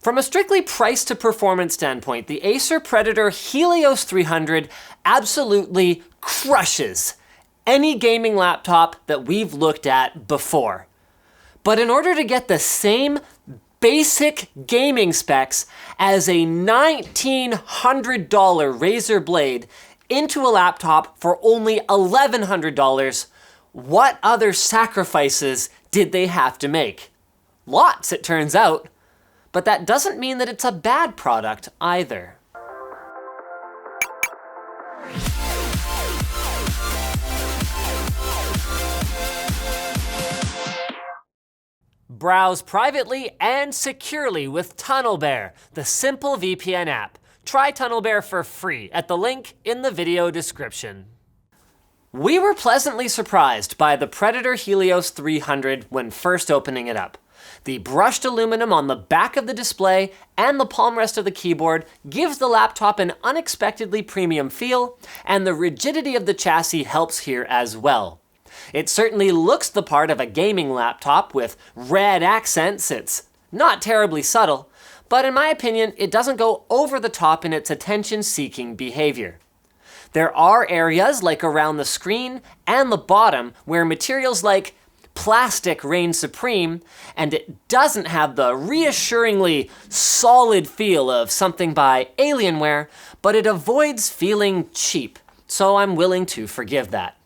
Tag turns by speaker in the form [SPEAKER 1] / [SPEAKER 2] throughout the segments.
[SPEAKER 1] From a strictly price to performance standpoint, the Acer Predator Helios 300 absolutely crushes any gaming laptop that we've looked at before. But in order to get the same basic gaming specs as a $1,900 Razer Blade into a laptop for only $1,100, what other sacrifices did they have to make? Lots, it turns out. But that doesn't mean that it's a bad product either. Browse privately and securely with TunnelBear, the simple VPN app. Try TunnelBear for free at the link in the video description. We were pleasantly surprised by the Predator Helios 300 when first opening it up. The brushed aluminum on the back of the display and the palm rest of the keyboard gives the laptop an unexpectedly premium feel, and the rigidity of the chassis helps here as well. It certainly looks the part of a gaming laptop with red accents. It's not terribly subtle, but in my opinion, it doesn't go over the top in its attention-seeking behavior. There are areas like around the screen and the bottom where materials like plastic reign supreme, and it doesn't have the reassuringly solid feel of something by Alienware, but it avoids feeling cheap, so I'm willing to forgive that.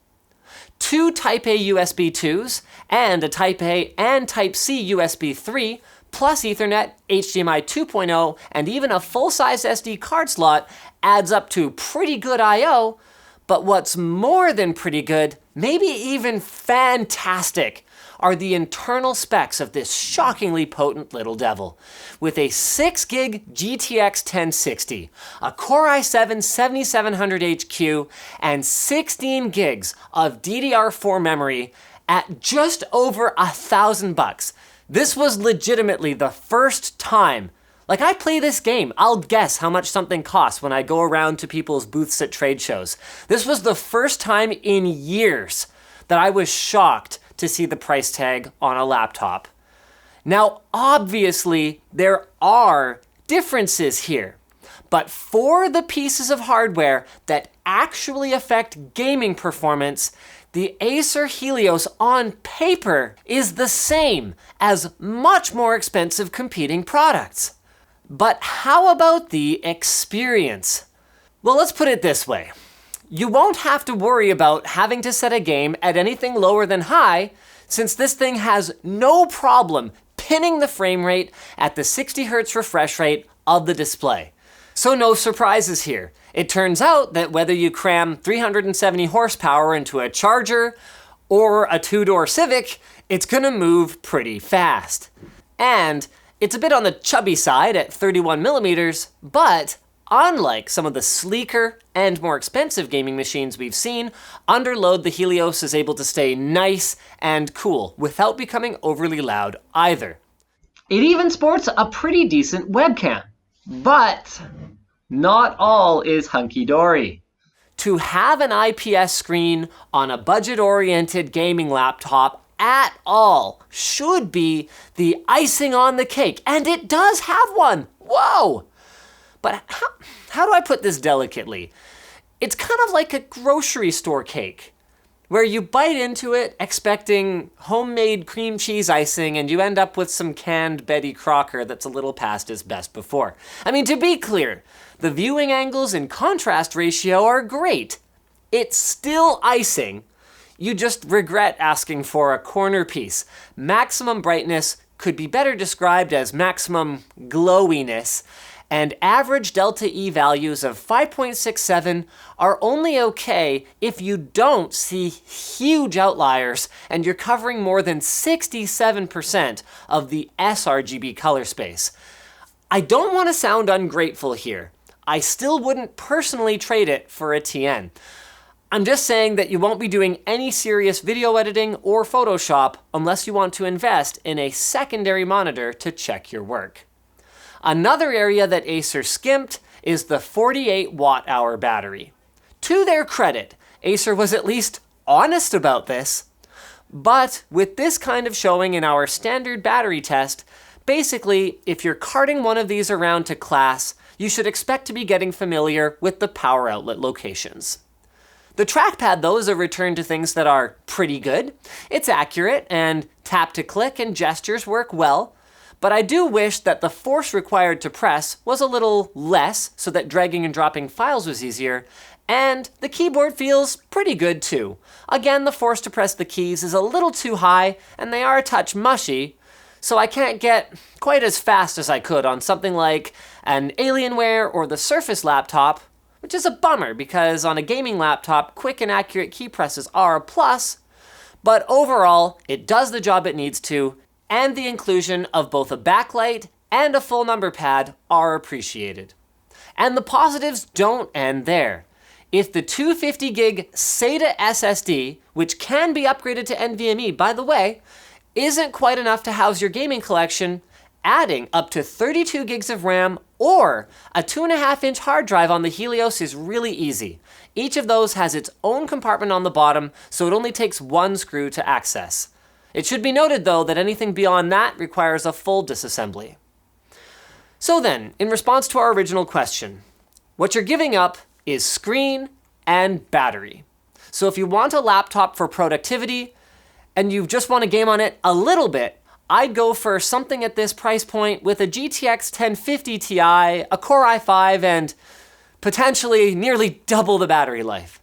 [SPEAKER 1] 2 Type A USB 2s and a Type A and Type C USB 3, plus Ethernet, HDMI 2.0, and even a full-size SD card slot adds up to pretty good I/O, but what's more than pretty good, maybe even fantastic, are the internal specs of this shockingly potent little devil. With a 6GB GTX 1060, a Core i7-7700HQ, and 16 gigs of DDR4 memory at just over $1,000. This was legitimately the first time. Like, I play this game, I'll guess how much something costs when I go around to people's booths at trade shows. This was the first time in years that I was shocked to see the price tag on a laptop. Now, obviously, there are differences here, but for the pieces of hardware that actually affect gaming performance, the Acer Helios on paper is the same as much more expensive competing products. But how about the experience? Well, let's put it this way. You won't have to worry about having to set a game at anything lower than high, since this thing has no problem pinning the frame rate at the 60 Hz refresh rate of the display. So no surprises here. It turns out that whether you cram 370 horsepower into a Charger or a 2-door Civic, it's gonna move pretty fast. And it's a bit on the chubby side at 31mm, but unlike some of the sleeker and more expensive gaming machines we've seen, under load the Helios is able to stay nice and cool without becoming overly loud either. It even sports a pretty decent webcam, but not all is hunky-dory. To have an IPS screen on a budget-oriented gaming laptop at all should be the icing on the cake, and it does have one. Whoa! But how do I put this delicately? It's kind of like a grocery store cake, where you bite into it expecting homemade cream cheese icing and you end up with some canned Betty Crocker that's a little past its best before. I mean, to be clear, the viewing angles and contrast ratio are great. It's still icing. You just regret asking for a corner piece. Maximum brightness could be better described as maximum glowiness, and average delta E values of 5.67 are only okay if you don't see huge outliers and you're covering more than 67% of the sRGB color space. I don't want to sound ungrateful here. I still wouldn't personally trade it for a TN. I'm just saying that you won't be doing any serious video editing or Photoshop unless you want to invest in a secondary monitor to check your work. Another area that Acer skimped is the 48 watt-hour battery. To their credit, Acer was at least honest about this, but with this kind of showing in our standard battery test, Basically, if you're carting one of these around to class, you should expect to be getting familiar with the power outlet locations. The trackpad, though, is a return to things that are pretty good. It's accurate, and tap to click and gestures work well, but I do wish that the force required to press was a little less so that dragging and dropping files was easier, and the keyboard feels pretty good too. Again, the force to press the keys is a little too high, and they are a touch mushy, so I can't get quite as fast as I could on something like an Alienware or the Surface laptop, which is a bummer because on a gaming laptop, quick and accurate key presses are a plus, but overall, it does the job it needs to, and the inclusion of both a backlight and a full number pad are appreciated. And the positives don't end there. If the 250 gig SATA SSD, which can be upgraded to NVMe, by the way, isn't quite enough to house your gaming collection, adding up to 32 gigs of RAM or a 2.5-inch hard drive on the Helios is really easy. Each of those has its own compartment on the bottom, so it only takes one screw to access. It should be noted, though, that anything beyond that requires a full disassembly. So then, in response to our original question, what you're giving up is screen and battery. So if you want a laptop for productivity and you just want to game on it a little bit, I'd go for something at this price point with a GTX 1050 Ti, a Core i5, and potentially nearly double the battery life.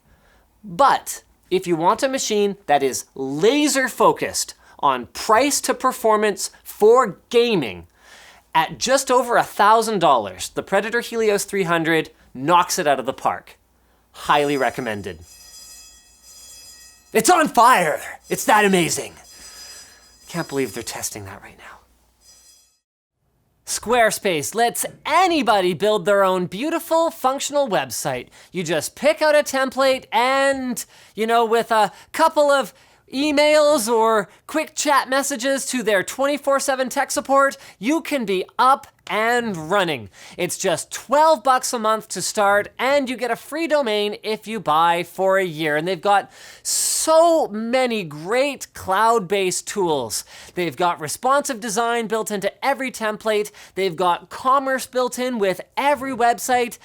[SPEAKER 1] But if you want a machine that is laser focused on price to performance for gaming, at just over $1,000, the Predator Helios 300 knocks it out of the park. Highly recommended. It's on fire! It's that amazing! Can't believe they're testing that right now. Squarespace lets anybody build their own beautiful, functional website. You just pick out a template and, with a couple of emails or quick chat messages to their 24/7 tech support, you can be up and running. It's just $12 a month to start, and you get a free domain if you buy for a year. And they've got so many great cloud-based tools. They've got responsive design built into every template. They've got commerce built in with every website.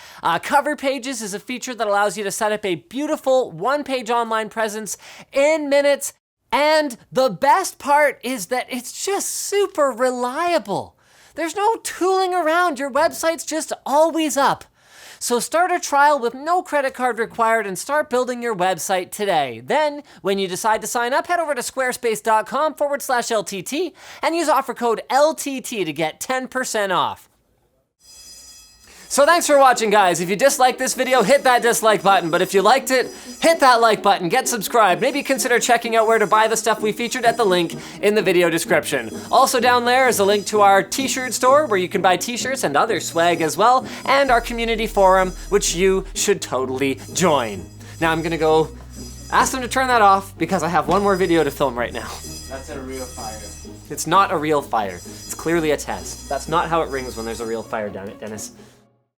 [SPEAKER 1] Cover Pages is a feature that allows you to set up a beautiful one-page online presence in minutes. And the best part is that it's just super reliable. There's no tooling around. Your website's just always up. So start a trial with no credit card required and start building your website today. Then, when you decide to sign up, head over to squarespace.com/LTT and use offer code LTT to get 10% off. So thanks for watching, guys. If you disliked this video, hit that dislike button. But if you liked it, hit that like button, get subscribed. Maybe consider checking out where to buy the stuff we featured at the link in the video description. Also down there is a link to our t-shirt store where you can buy t-shirts and other swag as well, and our community forum, which you should totally join. Now I'm gonna go ask them to turn that off because I have one more video to film right now.
[SPEAKER 2] That's a real fire.
[SPEAKER 1] It's not a real fire. It's clearly a test. That's not how it rings when there's a real fire, damn it, Dennis.